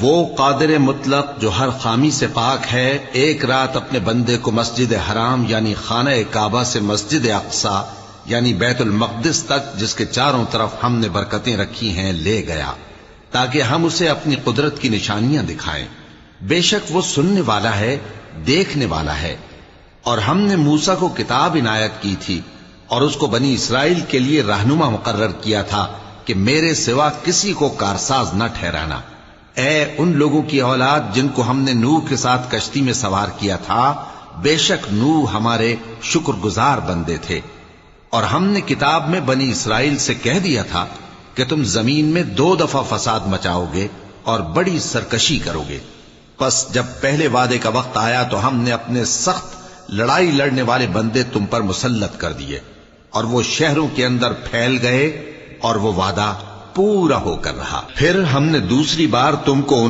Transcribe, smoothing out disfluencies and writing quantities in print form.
وہ قادر مطلق جو ہر خامی سے پاک ہے ایک رات اپنے بندے کو مسجد حرام یعنی خانہ کعبہ سے مسجد اقصی یعنی بیت المقدس تک جس کے چاروں طرف ہم نے برکتیں رکھی ہیں لے گیا تاکہ ہم اسے اپنی قدرت کی نشانیاں دکھائیں۔ بے شک وہ سننے والا ہے، دیکھنے والا ہے۔ اور ہم نے موسیٰ کو کتاب عنایت کی تھی اور اس کو بنی اسرائیل کے لیے رہنما مقرر کیا تھا کہ میرے سوا کسی کو کارساز نہ ٹھہرانا۔ اے ان لوگوں کی اولاد جن کو ہم نے نوح کے ساتھ کشتی میں سوار کیا تھا، بے شک نوح ہمارے شکر گزار بندے تھے۔ اور ہم نے کتاب میں بنی اسرائیل سے کہہ دیا تھا کہ تم زمین میں 2 دفعہ فساد مچاؤ گے اور بڑی سرکشی کرو گے۔ پس جب پہلے وعدے کا وقت آیا تو ہم نے اپنے سخت لڑائی لڑنے والے بندے تم پر مسلط کر دیے اور وہ شہروں کے اندر پھیل گئے اور وہ وعدہ پورا ہو کر رہا۔ پھر ہم نے دوسری بار تم کو